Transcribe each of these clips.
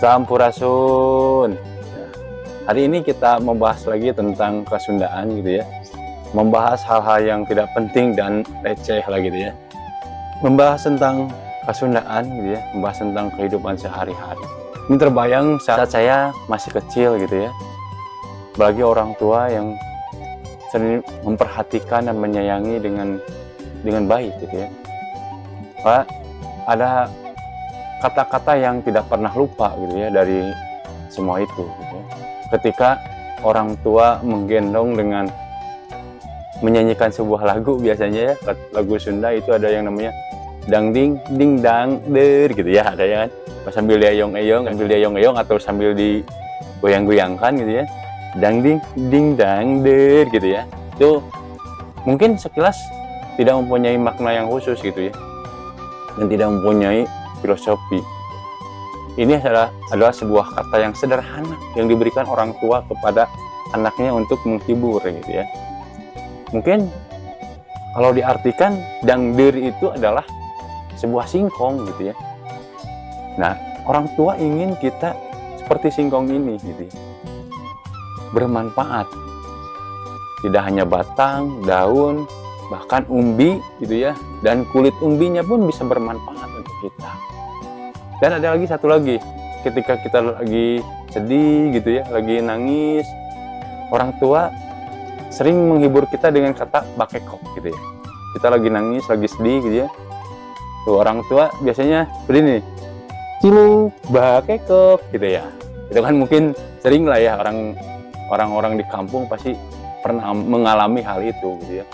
Sampurasun. Hari ini kita membahas lagi tentang kesundaan gitu ya. Membahas hal-hal yang tidak penting dan receh lah gitu ya. Membahas tentang kesundaan gitu ya. Membahas tentang kehidupan sehari-hari. Ini terbayang saat saya masih kecil gitu ya. Bagi orang tua yang sering memperhatikan dan menyayangi dengan baik gitu ya. Pak, ada kata-kata yang tidak pernah lupa gitu ya dari semua itu gitu ya. Ketika orang tua menggendong dengan menyanyikan sebuah lagu, biasanya ya lagu Sunda itu ada yang namanya dang ding ding dang der gitu ya, ada ya kan, sambil diayong-ayong atau sambil digoyang-goyangkan gitu ya, dang ding ding dang der gitu ya. Itu mungkin sekilas tidak mempunyai makna yang khusus gitu ya, dan tidak mempunyai filosofi. Ini adalah sebuah kata yang sederhana yang diberikan orang tua kepada anaknya untuk menghibur gitu ya. Mungkin kalau diartikan dangder itu adalah sebuah singkong gitu ya. Nah, orang tua ingin kita seperti singkong ini gitu ya. Bermanfaat. Tidak hanya batang, daun, bahkan umbi gitu ya, dan kulit umbinya pun bisa bermanfaat untuk kita. Dan ada lagi satu lagi, ketika kita lagi sedih gitu ya, lagi nangis, orang tua sering menghibur kita dengan kata bakekok gitu ya. Kita lagi nangis, lagi sedih gitu ya, tuh orang tua biasanya seperti ini, cilu bakekok gitu ya. Itu kan mungkin sering lah ya, orang-orang di kampung pasti pernah mengalami hal itu gitu ya.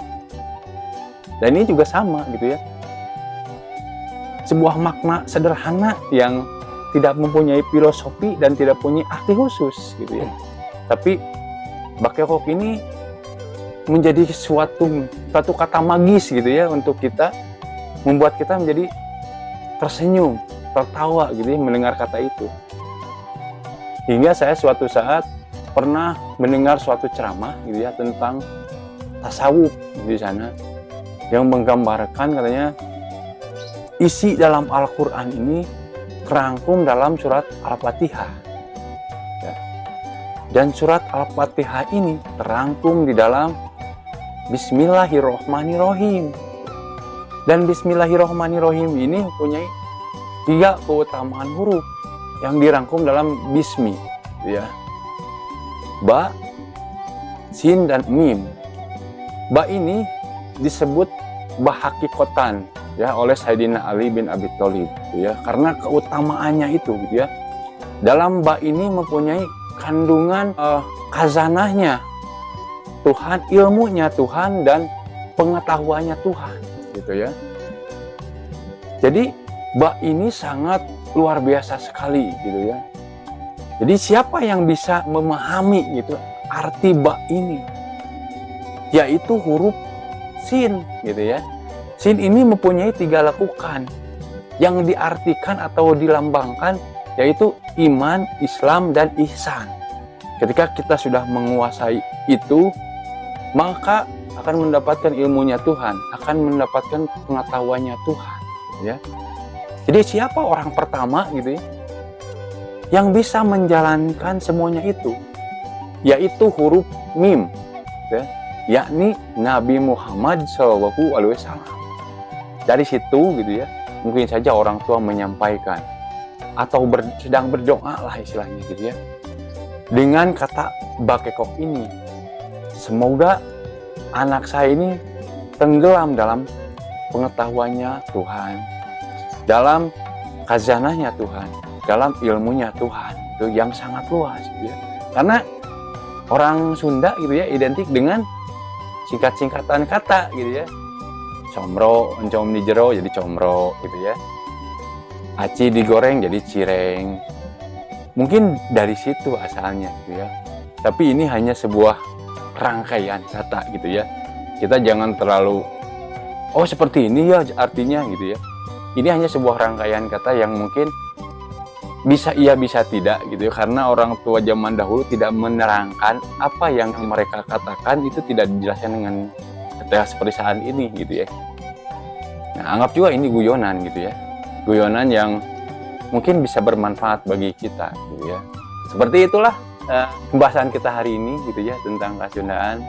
Dan ini juga sama gitu ya. Sebuah makna sederhana yang tidak mempunyai filosofi dan tidak punya arti khusus gitu ya. Tapi bakekok ini menjadi suatu kata magis gitu ya untuk kita, membuat kita menjadi tersenyum, tertawa gitu ya mendengar kata itu. Hingga saya suatu saat pernah mendengar suatu ceramah gitu ya tentang tasawuf di sana, yang menggambarkan katanya isi dalam Al-Quran ini terangkum dalam surat Al-Fatihah ya. Dan surat Al-Fatihah ini terangkum di dalam Bismillahirrohmanirrohim. Dan Bismillahirrohmanirrohim ini mempunyai 3 keutamaan huruf yang dirangkum dalam Bismi ya. Ba, Sin, dan Mim. Ba ini disebut bahakikotan ya oleh Sayyidina Ali bin Abi Thalib ya, karena keutamaannya itu gitu ya. Dalam ba ini mempunyai kandungan khazanahnya Tuhan, ilmunya Tuhan, dan pengetahuannya Tuhan gitu ya. Jadi ba ini sangat luar biasa sekali gitu ya. Jadi siapa yang bisa memahami gitu arti ba ini, yaitu huruf sin gitu ya. Sin ini mempunyai 3 lekukan yang diartikan atau dilambangkan, yaitu iman, Islam, dan ihsan. Ketika kita sudah menguasai itu, maka akan mendapatkan ilmunya Tuhan, akan mendapatkan pengetahuannya Tuhan ya. Jadi siapa orang pertama gitu ya yang bisa menjalankan semuanya itu, yaitu huruf mim ya, yakni Nabi Muhammad SAW. Dari situ gitu ya, mungkin saja orang tua menyampaikan atau sedang berdoa lah istilahnya gitu ya, dengan kata bakekok ini, semoga anak saya ini tenggelam dalam pengetahuannya Tuhan, dalam khazanahnya Tuhan, dalam ilmunya Tuhan itu yang sangat luas gitu ya. Karena orang Sunda gitu ya identik dengan singkat-singkatan kata gitu ya. Comro, encom di jero jadi comro gitu ya. Aci digoreng jadi cireng. Mungkin dari situ asalnya gitu ya. Tapi ini hanya sebuah rangkaian kata gitu ya. Kita jangan terlalu seperti ini ya artinya gitu ya. Ini hanya sebuah rangkaian kata yang mungkin bisa iya bisa tidak gitu ya. Karena orang tua zaman dahulu tidak menerangkan apa yang mereka katakan, itu tidak dijelaskan dengan detail seperti saat ini gitu ya. Nah, anggap juga ini guyonan gitu ya. Guyonan yang mungkin bisa bermanfaat bagi kita gitu ya. Seperti itulah pembahasan kita hari ini gitu ya tentang Kasundaan.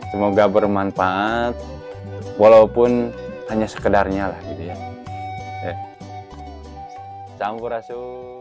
Semoga bermanfaat walaupun hanya sekedarnya lah gitu ya. Sampurasun.